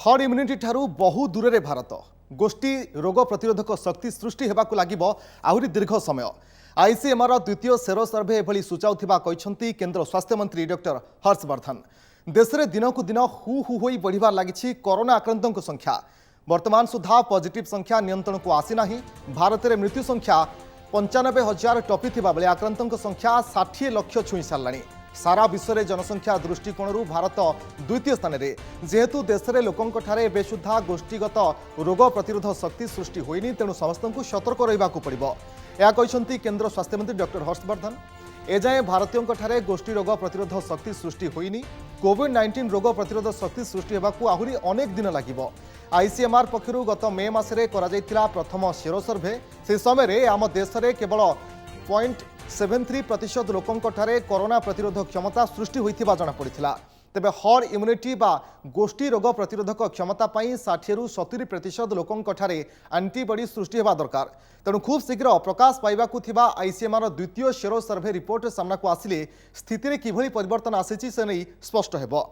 Herd immunity ठारू बहु दूर रे भारत गोष्ठी रोग प्रतिरोधक शक्ति सृष्टि हेबाकु लागिबो आहुरी दीर्घ समय। आईसीएमआर द्वितीय सेरो सर्भे एभली सूचाउथिबा कहिसंती केंद्र स्वास्थ्य मंत्री डॉक्टर हर्षवर्धन। देश में दिनकु दिन हु हु होई बढ़िबार लागिछि कोरोना आक्रांतों संख्या। वर्तमान सुधा पॉजिटिव संख्या नियंत्रण को आसी नाही। भारत में मृत्यु संख्या 95,000 टपी थिबा बेले आक्रांतों संख्या 60 लाख छुई सारलाणी। सारा विश्व में जनसंख्या दृष्टिकोण भारत द्वितीय स्थान में जेहेतु देश में लोकों एवं सुधा गोष्ठीगत रोग प्रतिरोध शक्ति सृष्टि होइनी तेणु समस्त को सतर्क रहा पड़ो। यह कहते केंद्र स्वास्थ्य मंत्री डॉक्टर हर्षवर्धन। एजाए भारतीयों गोष्ठी रोग प्रतिरोध शक्ति सृष्टि होइनी। कोविड-19 रोग प्रतिरोध शक्ति सृष्टि होगाकू आहुरी अनेक दिन लगिबो। आईसीएमआर पक्षरु गत मे मासरे करा जायतिला प्रथम सेरो सर्भे। से समय आम देश में केवल 0.73% लोकों कोरोना प्रतिरोध क्षमता सृष्टि होइथिबा जଣା पड़िथिला। तेबे हर्ड इम्यूनिटी बा गोष्ठी रोग प्रतिरोधक क्षमता 60 रु 70% लोकों एंटीबॉडी सृष्टि होगा दरकार। तेणु खूब शीघ्र प्रकाश पाइबाकू थिबा आईसीएमआर द्वितीय सेरो सर्भे रिपोर्ट सामनाकू आसिले स्थिति किभली परिवर्तन आसीछि से नहीं स्पष्ट हेबो।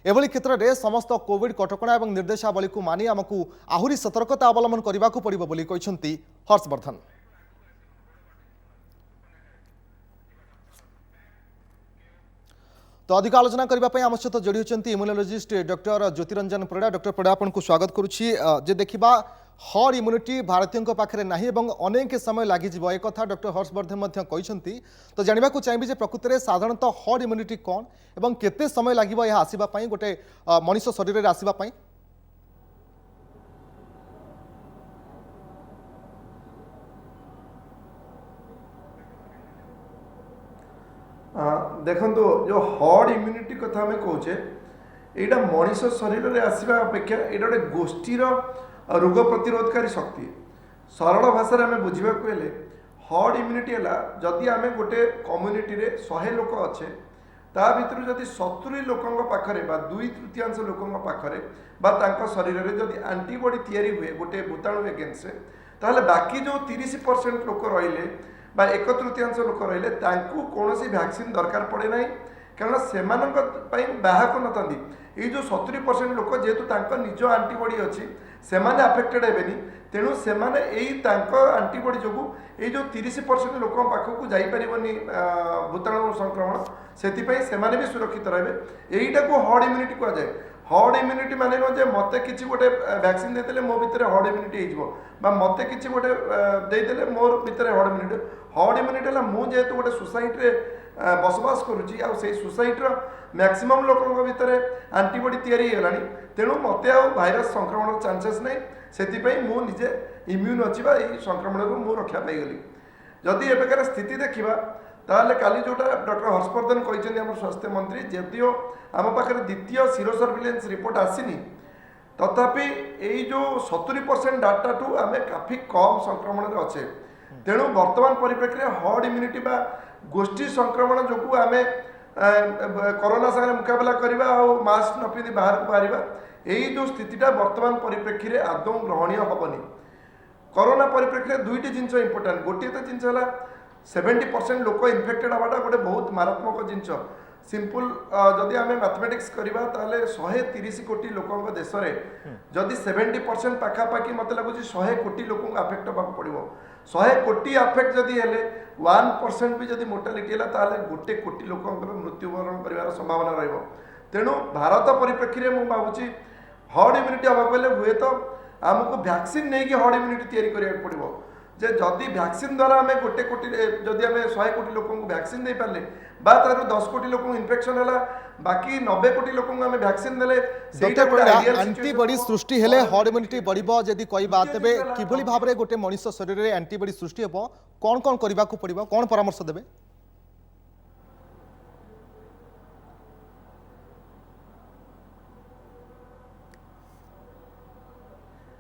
एभली क्षेत्र में समस्त कोविड कटकणा और निर्देशावली को मानि आमकू आहुरी सतर्कता अवलंबन करबाकू पड़िबो बोली कहिसंती हर्षवर्धन। तो अधिक आलोचना करने आम सहित जोड़ी होती immunologist doctor Jyotiranjan Parida. Doctor Parida आपको स्वागत करुच्ची। जे देखा हर्ड इम्यूनिटी भारतीयों पाखे ना अनेक समय लगी एक कथा डॉक्टर हर्षवर्धन कहते। तो जानवा चाहिए प्रकृत में साधारणतः हर्ड इम्यूनिटी कौन और केते समय लगे यह आसवाई गोटे मनीष शरीर में आसवाई। देखो जो हर्ड इम्यूनिटी कथा आम कहे यहाँ मनीष शरीर में आसवा अपेक्षा यहाँ गोटे गोष्ठीर रोग प्रतिरोधकारी शक्ति। सरल भाषा आम बुझा हर्ड इम्यूनिटी है जदि आम गोटे कम्युनिटी रे 100 लोक अच्छे ता भर जदि 70 लोकों पाखरे 2/3 लोकों पाखरे शरीर में जदि एंटीबॉडी तैयारी हुए गोटे भूताणु एगेन्स्ट ताहले बाकी जो 30% लोक रहिले 1/3 लोक रहिले कौन वैक्सीन दरकार पड़े ना कारण से बाहक नथांती। ये जो 70% लोक जेहेतु निज एंटीबॉडी अच्छी से अफेक्टेड हेबेनी तेणु से एंटीबॉडी जो ये जो 30% लोक पाखक जापर भूताणु संक्रमण से भी सुरक्षित रहे। यहीटा को हर्ड इम्यूनिटी कहुए। हर्ड इम्यूनिटी माने जे मते किसी गोटे वैक्सीन देते मो भितर हर्ड इम्यूनिटी हो मते किसी गोटे देदेले मोर भितर हर्ड इम्यूनिटी है मुझे गोटे सोसाइटी बसवास करुँची से सोसाइटर मैक्सिमम लोकों भितर एंटीबॉडी तैयारी होगा तेणु मत भाइरस संक्रमण चांसेस नहीं से मुझे इम्यून अच्छी संक्रमण को रक्षा पाईगली। जदि एबेकार स्थिति देखा ताहले काली जोटा डॉक्टर हर्षवर्धन कहते आम स्वास्थ्य मंत्री जदियो आम पाखे द्वितीय सीरो सर्विलेंस रिपोर्ट आसीनी तथापि यही जो 70% डाटा टू आम काफी कम संक्रमण अच्छे। तेणु वर्तमान परिप्रेक्षी हर्ड इम्यूनिटी बा गोष्ठी संक्रमण जो आम कोरोना सागर मुकाबला करवा और मास्क न पिंधि बाहर को बाहर यही जो स्थितिटा वर्तमान परिप्रेक्षी में आदौ ग्रहणीय हेनी। कोरोना परिप्रेक्षी में दुईटी जिनस इंपोर्टाट गोटे तो जिनस है 70% लोक इनफेक्टेड हवाटा गोटे बहुत मारात्मक जिनस सिंपल जदि आम मैथमेटिक्स करवा 130 कोटी लोकों देश में जदि 70% पाखापाखि मत लगुच 100 कोटी लोक आफेक्ट होगा पड़ो 100 कोटी आफेक्ट जदि हेले 1% भी जदि मोर्टालिटी है गोटे कोटी लोक मृत्युवरण कर संभावना रही। तेणु भारत परिप्रेक्षी में मुझे भावुँ हर्ड इम्यूनिटी हाँ हुए तो आमको वैक्सीन नहीं कि हर्ड इम्यूनिटी तैयारी करा पड़ो जे जदि वैक्सीन द्वारा आम गोटे कोटी जदि आम 100 कोटी लोक वैक्सीन दे पारे बा तार 10 कोटी लोक इन्फेक्शन है बाकी 90 कोटी लोक आम वैक्सीन देले एंटीबॉडी सृष्टि हेले हर्ड इम्यूनिटी बढ़िबो। जदि कहबा तेबे किभली भाबरे गोटे मनुष्य शरीर में एंटीबॉडी सृष्टि हेबो कौन कौन करबाकू पड़िबो कौन परामर्श देबे?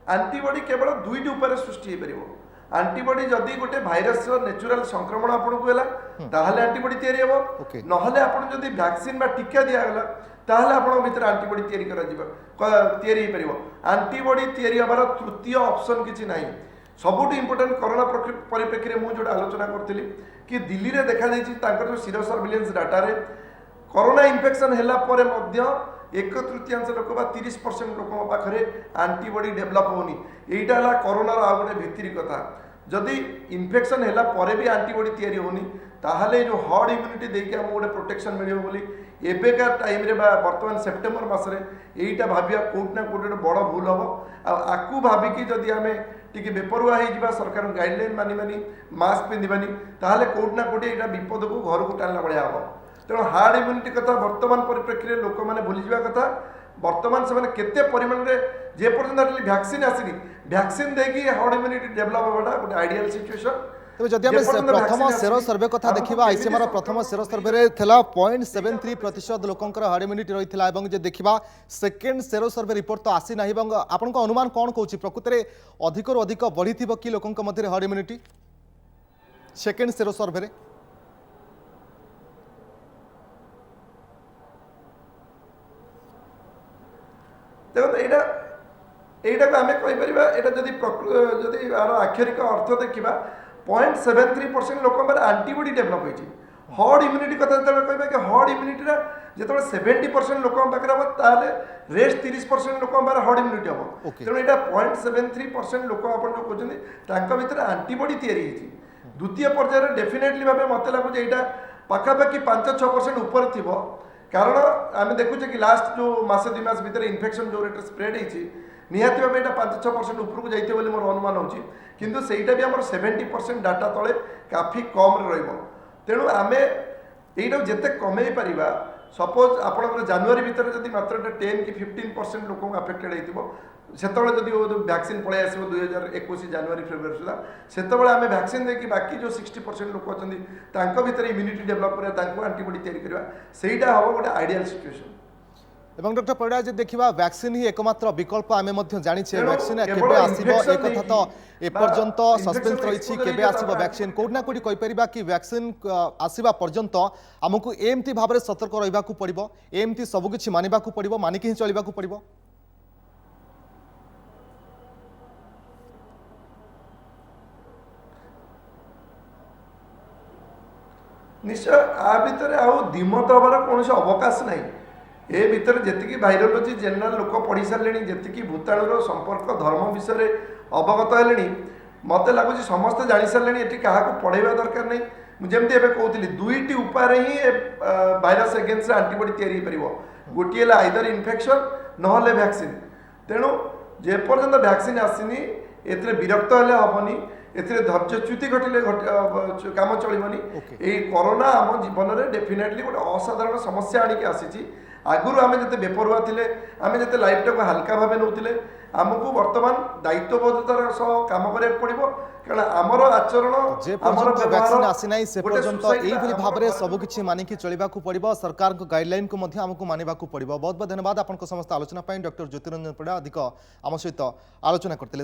एंटीबॉडी केवल दुईटी उपर सृष्टि हो पार। एंटीबॉडी जदि गोटे भाइरस नेचुरल संक्रमण आपको है ताहले एंटीबॉडी तैयारी हे नहले आपन जदि वैक्सीन बा टीका दियागला ताहले आपन भीतर एंटीबॉडी तैयारी तैयारी हो पार। एंटीबॉडी तैयारी हबार तृतीय ऑप्शन किछि नाही। सबुठ इंपोर्टेंट कोरोना परिप्रेक्षी में मुझे आलोचना करी कि दिल्ली में देखा जो सीरो सर्विलेंस डाटा रे कोरोना इन्फेक्शन है 1/3 लोक बा 30% लोक पाखे आंटीबॉडी डेभलप होनी एटा है कोरोनार आ गोटे भित्री कथा जदि इन्फेक्शन है पर भी आंटीबॉडी तैयारी होनी ताहले जो हर्ड इम्यूनिटी देके आम गोटे प्रोटेक्शन मिले बोली एबेका टाइम रे बर्तमान सेप्टेम्बर मसरे यहीटा भाविया कोट ना कोट बड़ भूल हम आकू भाविकी जदि आम टी बेपरुआ हो सरकार गाइडलाइन मानि मानि मास्क पिंधानी ताहले कोट ना कोट यहाँ विपद को घर को टाणला भाया हम तेणु हार्ड इम्यूनिटी कथा वर्तमान परिप्रेक्षी में लोक मैंने भूली जावा कथा वर्तमान से केते परिमाण रे जे पर्यंत वैक्सीन आसीनी वैक्सीन देकी हार्ड इम्यूनिटी डेभलप होगा गोटे आइडियल सिचुएशन तेज जदि आम प्रथम सेरो सर्वे कथा देखा आईसीएमआर प्रथम सेरो सर्वे थिला 0.73% लोकंकर हार्ड इम्यूनिटी रही है जे देखा सेकेंड सेरो सर्वे रिपोर्ट तो आसी ना आपण अनुमान कौन कौन प्रकृत में अधिक अधिक बढ़ी कि लोकों मध्य हार्ड इम्यूनिटी सेकेंड सेरो सर्वे देखो এইটা को आम कहीपर जदि यार आक्षरिक अर्थ देखा 0.73% लोक आंटीबॉडी डेभलप होती हर्ड इम्यूनिटी कथा जो कह कि हर्ड इम्यूनिटी जो 70% लोक पाखे हम ताले रेस्ट 30% लोक हर्ड इम्यूनिटी हम तेणु यहाँ 0.73% लोक आप जो कहते भितर आंटीबॉडी तैयारी द्वितीय पर्यायर डेफिनेटली भाव मत लगुच यहाँ पाखापाखि 5-6% ऊपर थी कारण आम देखुचे कि लास्ट जो मसे 2 मास भितर इन्फेक्शन जो रेट स्प्रेड होती निहाती भाव यहाँ 5-6% उपरको जाइए बोली मोर अनुमान हो किंतु सेटा भी आम 70% डाटा तले काफी कम तेणु आम यहीटा जिते कमे पार सपोज आप जनवरी भितर जब मात्र 10 कि 15% लोक आफेक्टेड हो सेतबे जदि वैक्सीन पलि आस 2021 जनवरी फेब्रुआरी सुधा सेतबे आम वैक्सीन देकी बाकी जो 60% लोक अच्छा भितर इम्यूनिटी डेभलप करा आंटीबॉडी तैयारी करवा सेटा हम गोटे आइडियल सिचुएशन एवं डॉक्टर परिड़ा जे देखा वैक्सीन ही एकमात्र विकल्प आम जाचे वैक्सीन केबे आसीबो ए कथा तो एपर्यंत सस्पेंस रही केबे आसीबो वैक्सीन कोड ना कोडी कहि परिबा कि वैक्सीन आसीबा पर्यंत हमकु एमती भाबरे सतर्क रहिबाकू पड़िबो एमती सब किछि मानिबाकू पड़िबो मानिकि ही चलिबाकू पड़िबो निश्चय आ भितर आउ दिमत हबार कौन अवकाश नहीं ए भितर जी भाइरोलोजी जेनराल लोक पढ़ी सारे जी भूताणुर संपर्क धर्म विषय अवगत है मत लगुच समस्ते जानी सारे ये क्या पढ़ेगा दरकार नहीं मुझे कहती दुईटी उपाय ही भाइरस एगेन्स्ट आंटीबॉडी तैयारी पार गोटे आइदर इन्फेक्शन ना वैक्सीन तेणु जेपर्यंत वैक्सीन आसीनी एथिरे विरक्त हेले हेनी एथिरे धैर्यच्युति घटिले काम चलनी ये कोरोना आम जीवन में डेफिनेटली गोटे असाधारण समस्या आणिक आसी आगुरी आम जिते बेपरुआ थे आम जिते लाइफटा को हल्का भाव नौले आमको वर्तमान दायित्वबोधतार सह काम करा पड़ो कारण आमर आचरण वैक्सीन आसी ना से पर्यंत यही भाव में सबकि मानिकी चलवाक पड़ो सरकार गाइडलाइन को आमको मानवाक पड़ो बहुत बहुत धन्यवाद आपन समस्त आलोचना डॉक्टर ज्योतिरंजन परिड़ा अधिक आम सहित आलोचना करते।